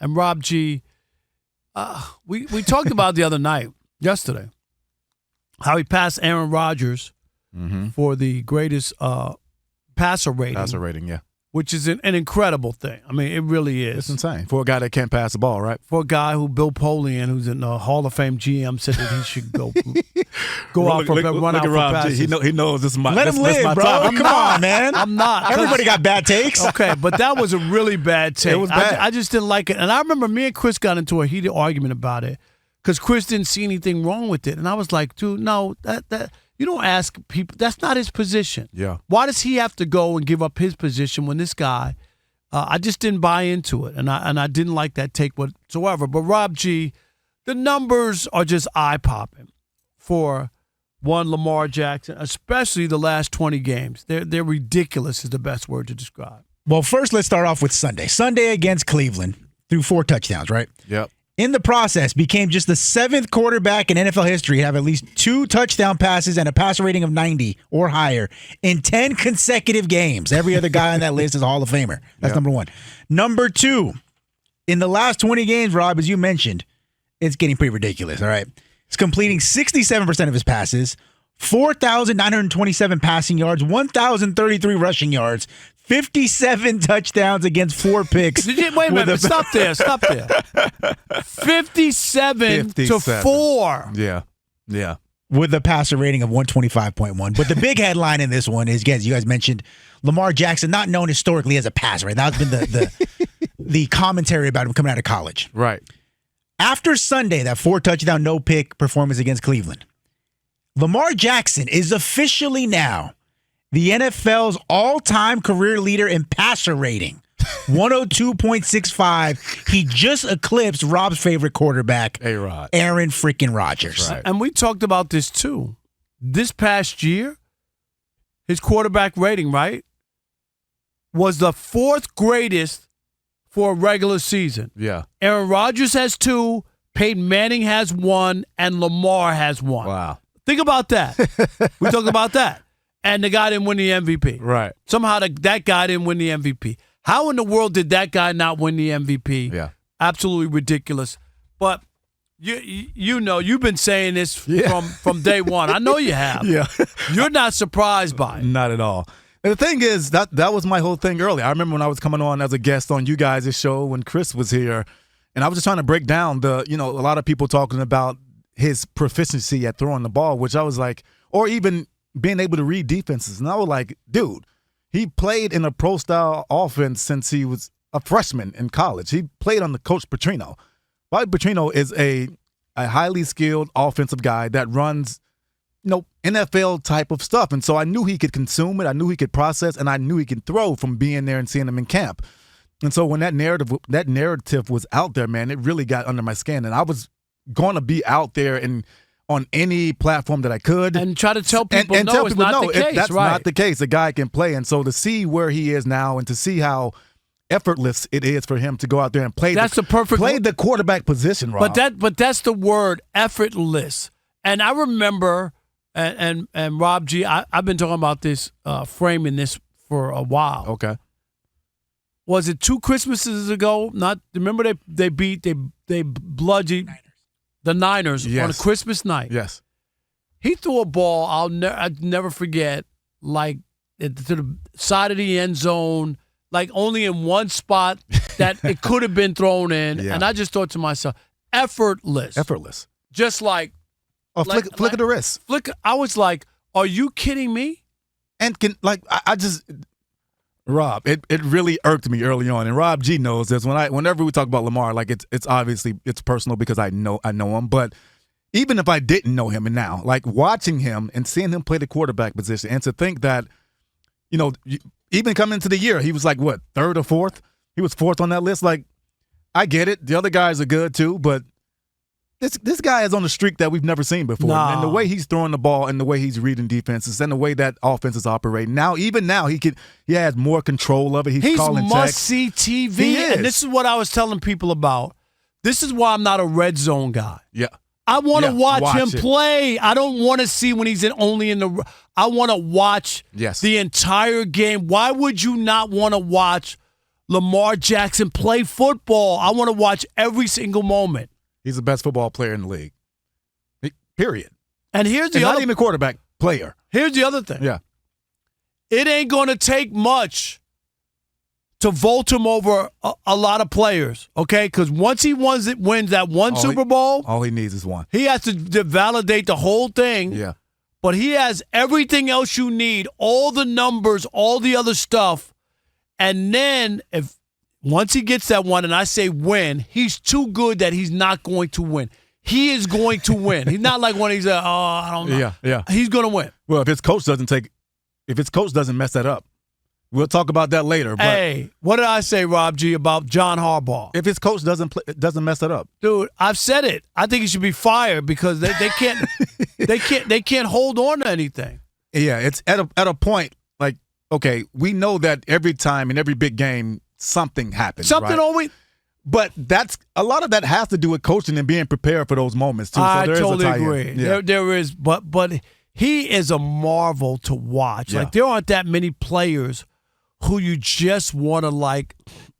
And Rob G, we talked about the other night, yesterday, how he passed Aaron Rodgers for the greatest passer rating. Passer rating, yeah. Which is an incredible thing. I mean, it really is. It's insane. For a guy that can't pass the ball, right? For a guy who Bill Polian, who's in the Hall of Fame GM, said that he should go out for passes. He knows this is my Let him live, bro. Time. Come on, man. I'm not. Everybody got bad takes. Okay, but that was a really bad take. It was bad. I just didn't like it. And I remember me and Chris got into a heated argument about it because Chris didn't see anything wrong with it. And I was like, dude, no, that you don't ask people. That's not his position. Yeah. Why does he have to go and give up his position when this guy? I just didn't buy into it, and I didn't like that take whatsoever. But Rob G, the numbers are just eye popping for one Lamar Jackson, especially the last 20 games. They're ridiculous is the best word to describe. Well, first let's start off with Sunday. Sunday against Cleveland threw 4 touchdowns, right? Yep. In the process, became just the 7th quarterback in NFL history to have at least 2 touchdown passes and a passer rating of 90 or higher in 10 consecutive games. Every other guy on that list is a Hall of Famer. That's number 1. Number 2, in the last 20 games, Rob, as you mentioned, it's getting pretty ridiculous, all right? He's completing 67% of his passes, 4,927 passing yards, 1,033 rushing yards, 57 touchdowns against 4 picks. Wait a minute. Stop there. 57 to 4. Yeah. With a passer rating of 125.1. But the big headline in this one is, again, as you guys mentioned, Lamar Jackson, not known historically as a passer. Right? That's been the commentary about him coming out of college. Right. After Sunday, that 4 touchdown, no pick performance against Cleveland, Lamar Jackson is officially now the NFL's all-time career leader in passer rating, 102.65. He just eclipsed Rob's favorite quarterback, A-Rod. Aaron freaking Rodgers. Right. And we talked about this too. This past year, his quarterback rating, right, was the 4th greatest for a regular season. Yeah. Aaron Rodgers has 2, Peyton Manning has 1, and Lamar has 1. Wow. Think about that. We talked about that. And the guy didn't win the MVP. Right. Somehow that guy didn't win the MVP. How in the world did that guy not win the MVP? Yeah. Absolutely ridiculous. But you know, you've been saying this from day one. I know you have. Yeah. You're not surprised by it. Not at all. And the thing is, that was my whole thing earlier. I remember when I was coming on as a guest on you guys' show when Chris was here, and I was just trying to break down a lot of people talking about his proficiency at throwing the ball, which I was like, or even being able to read defenses. And I was like, dude, he played in a pro-style offense since he was a freshman in college. He played under Coach Petrino. Bobby Petrino is a highly skilled offensive guy that runs, NFL type of stuff. And so I knew he could consume it. I knew he could process, and I knew he could throw from being there and seeing him in camp. And so when that narrative was out there, man, it really got under my skin. And I was going to be out there and on any platform that I could. And try to tell people, and tell people, not the case. That's right. not the case. The guy can play. And so to see where he is now and to see how effortless it is for him to go out there and play the quarterback position, Rob. But that's the word, effortless. And I remember, and Rob G, I've been talking about this, framing this for a while. Okay. Was it 2 Christmases ago? Remember they bludgeoned the Niners on a Christmas night. Yes. He threw a ball I'd never forget, like to the side of the end zone, like only in one spot that it could have been thrown in. Yeah. And I just thought to myself, effortless. Effortless. Just like a flick of the wrist. I was like, are you kidding me? And Rob, it really irked me early on, and Rob G knows this. Whenever we talk about Lamar, like it's obviously it's personal because I know him. But even if I didn't know him, and now like watching him and seeing him play the quarterback position, and to think that, even coming into the year, he was like what, 3rd or 4th? He was 4th on that list. Like, I get it. The other guys are good too, but this guy is on a streak that we've never seen before. No. And the way he's throwing the ball and the way he's reading defenses and the way that offense is operating. Even now, he has more control of it. He's calling must-see TV. He is. And this is what I was telling people about. This is why I'm not a red zone guy. Yeah. I want to watch him it. play. I don't want to see when he's only in the – I want to watch the entire game. Why would you not want to watch Lamar Jackson play football. I want to watch every single moment. He's the best football player in the league. Period. And here's the and other not even quarterback player. Here's the other thing. Yeah. It ain't going to take much to vault him over a lot of players, okay? Because once he wins that one Super Bowl, all he needs is one. he has to validate the whole thing. Yeah. But he has everything else you need, all the numbers, all the other stuff. And then once he gets that one, and I say win, he's too good that he's not going to win. He is going to win. He's not like one of these, I don't know. Yeah. He's going to win. Well, if his coach doesn't mess that up, we'll talk about that later. But hey, what did I say, Rob G, about John Harbaugh? if his coach doesn't mess that up, Dude, I've said it. I think he should be fired because they can't they can't hold on to anything. yeah, it's at a point like, okay, we know that every time in every big game something happens. Something right? always. But that's a lot of that has to do with coaching and being prepared for those moments too. So I there is totally a tie-in. agree. Yeah. There is, but he is a marvel to watch. Yeah. Like there aren't that many players who you just want to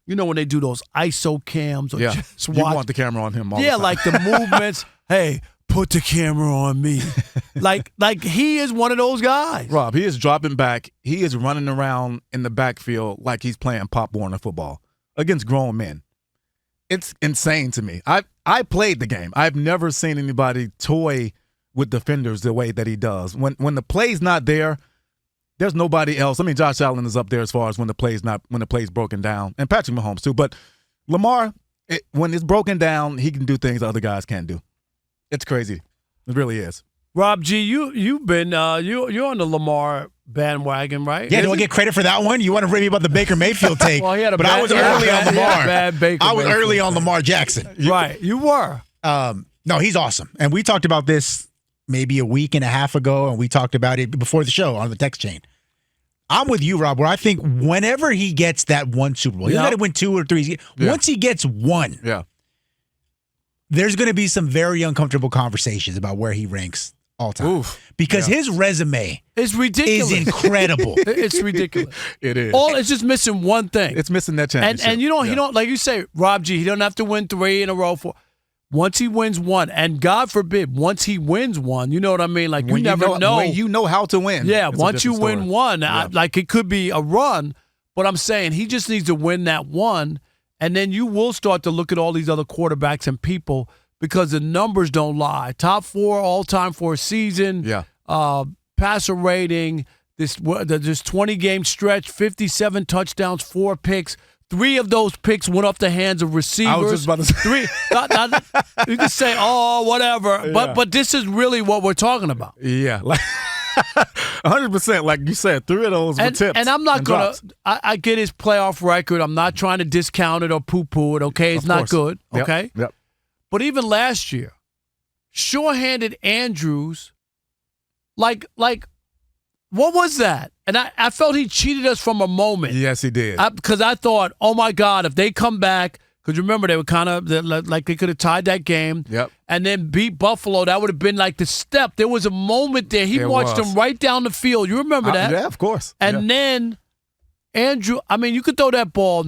when they do those ISO cams or just You watch. want the camera on him all the time. like the movements. Hey, put the camera on me. like he is one of those guys. Rob, he is dropping back. He is running around in the backfield like he's playing Pop Warner football against grown men. It's insane to me. I played the game. I've never seen anybody toy with defenders the way that he does. When the play's not there, there's nobody else. I mean, Josh Allen is up there as far as when the play's broken down, and Patrick Mahomes too. But Lamar, when it's broken down, he can do things other guys can't do. It's crazy. It really is. Rob G, you've been you're on the Lamar bandwagon, right? Yeah, do I get credit for that one? You want to rave me about the Baker Mayfield take? Well, he had a but bad- I was he had a early on bad- he had a Lamar. bad Baker I was Mayfield early on take. Lamar Jackson. Right, you were. No, he's awesome. And we talked about this maybe a week and a half ago, and we talked about it before the show on the text chain. I'm with you, Rob, where I think whenever he gets that one Super Bowl, he's got to win 2 or 3. Yeah. Once he gets one, Yeah. there's going to be some very uncomfortable conversations about where he ranks all time. Oof. Because his resume It's ridiculous. is incredible. It's ridiculous. It is. It's just missing one thing. It's missing that championship. And he don't like you say, Rob G, he don't have to win 3 in a row. Once he wins one, and God forbid, once he wins one, you know what I mean? Like when you never know. when you know how to win. Yeah, it's a once you different win story. one, Yeah. like it could be a run, but I'm saying he just needs to win that one, and then you will start to look at all these other quarterbacks and people because the numbers don't lie. Top 4 all time for a season. Yeah. Passer rating. This 20-game stretch, 57 touchdowns, 4 picks. 3 of those picks went off the hands of receivers. I was just about to say. 3. You can say, whatever, but this is really what we're talking about. Yeah, like 100%. Like you said, 3 of those were tips. And I'm not going drops. to – I get his playoff record. I'm not trying to discount it or poo-poo it, okay? It's Of not course. good, Yep, okay? Yep. But even last year, sure-handed Andrews, like what was that? And I felt he cheated us from a moment. Yes, he did. Because I thought, oh, my God, if they come back – because remember, they were kind of like they could have tied that game. Yep. And then beat Buffalo. That would have been like the step. There was a moment there. He There marched was. them right down the field. You remember that? Yeah, of course. And then Andrew, I mean, you could throw that ball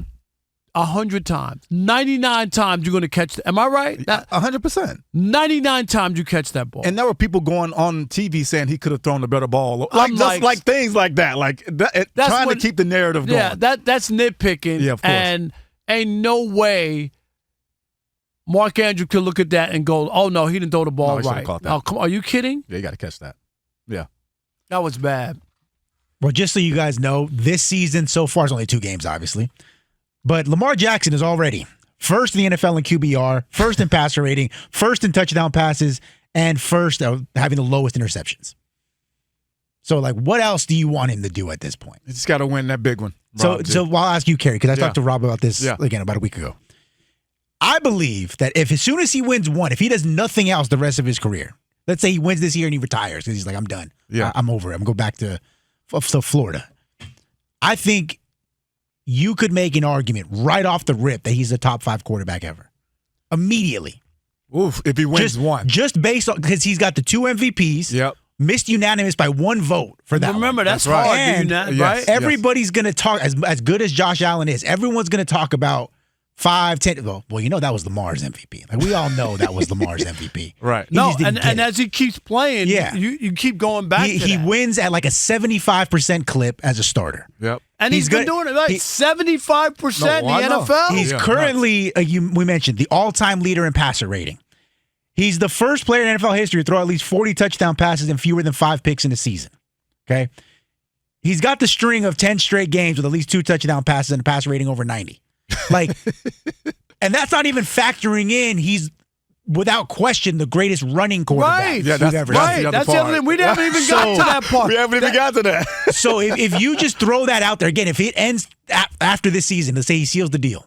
100 times. 99 times you're going to catch it. Am I right? 100%. 99 times you catch that ball. And there were people going on TV saying he could have thrown a better ball. I'm Like things like that. Like That's trying when- to keep the narrative going. yeah, that's nitpicking. Yeah, of course. And ain't no way Mark Andrews could look at that and go, oh, no, he didn't throw the ball No, he should've right. caught that. Oh, come on. Are you kidding? Yeah, you got to catch that. Yeah. That was bad. Well, just so you guys know, this season so far is only 2 games, obviously. But Lamar Jackson is already first in the NFL in QBR, first in passer rating, first in touchdown passes, and first having the lowest interceptions. So, like, what else do you want him to do at this point? You just got to win that big one. So I'll ask you, Kerry, because I Yeah. talked to Rob about this again about a week ago. I believe that as soon as he wins one, if he does nothing else the rest of his career, let's say he wins this year and he retires because he's like, I'm done. Yeah. I'm over it. I'm going back to Florida. I think you could make an argument right off the rip that he's a top 5 quarterback ever. Immediately. Oof, if he wins one. Just based on, because he's got the 2 MVPs. Yep. missed unanimous by 1 vote for that. Remember, that's right. hard. And Right? everybody's going to talk, as good as Josh Allen is, everyone's going to talk about 5, 10. Well, that was Lamar's MVP. Like, we all know that was Lamar's MVP. Right. He No, just didn't and get it. as he keeps playing, Yeah. you keep going back to He that. wins at like a 75% clip as a starter. Yep. And he's been good- doing it like 75% No, I in the know. NFL. He's Yeah, currently, we mentioned, the all-time leader in passer rating. He's the first player in NFL history to throw at least 40 touchdown passes and fewer than 5 picks in a season. Okay? He's got the string of 10 straight games with at least 2 touchdown passes and a passer rating over 90. Like, and that's not even factoring in he's, without question, the greatest running quarterback Right. Yeah, we've that's ever right. seen. Right, that's the other thing. We haven't even got to that part. We haven't even got to that. So if you just throw that out there, again, if it ends after this season, let's say he seals the deal,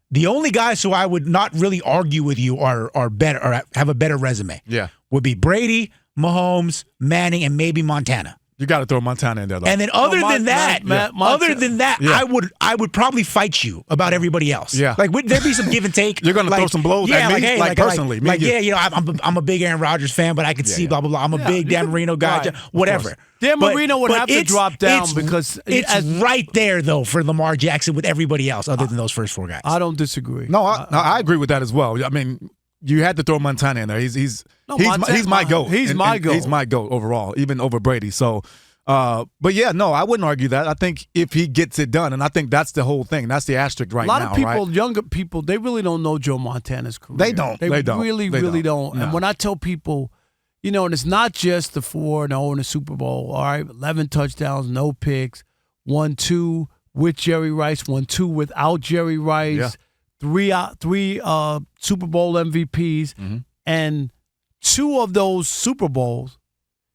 the only guys who I would not really argue with you are better or have a better resume Yeah. would be Brady, Mahomes, Manning, and maybe Montana. You got to throw Montana in there, though. And then other than that, Yeah. I would probably fight you about everybody else. Yeah. Like, would there be some give and take? You're gonna throw some blows at me, hey, like personally, me Like, and you. yeah, I'm a big Aaron Rodgers fan, but I could see blah blah blah. I'm a big Dan Marino guy, right, whatever. Dan But- Marino would but have to drop down because it's right there though for Lamar Jackson with everybody else other than those first 4 guys. I don't disagree. No, I agree with that as well. I mean, you had to throw Montana in there. He's my GOAT. He's my GOAT. He's my GOAT overall, even over Brady. So, but yeah, no, I wouldn't argue that. I think if he gets it done, and I think that's the whole thing. That's the asterisk right A lot now, of people, right? younger people, they really don't know Joe Montana's career. They don't. They really don't. No. And when I tell people, and it's not just the 4-0 in the Super Bowl. All right, 11 touchdowns, no picks, 1-2 with Jerry Rice, 1-2 without Jerry Rice, Yeah. three Super Bowl MVPs, and 2 of those Super Bowls,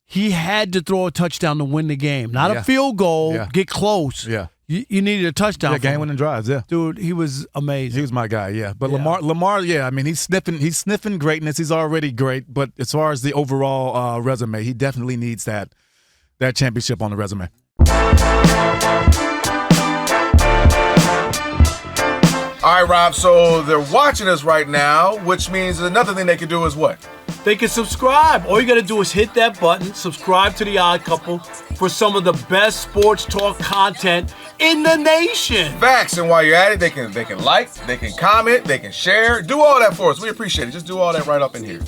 he had to throw a touchdown to win the game, not a field goal, get close. Yeah. You needed a touchdown. Yeah, game-winning drives, yeah. Dude, he was amazing. He was my guy, yeah. But Yeah. Lamar, yeah, I mean, he's sniffing greatness. He's already great, but as far as the overall resume, he definitely needs that championship on the resume. All right, Rob, so they're watching us right now, which means another thing they can do is what? They can subscribe. All you got to do is hit that button, subscribe to The Odd Couple for some of the best sports talk content in the nation. Facts, and while you're at it, they can like, they can comment, they can share, do all that for us. We appreciate it. Just do all that right up in here.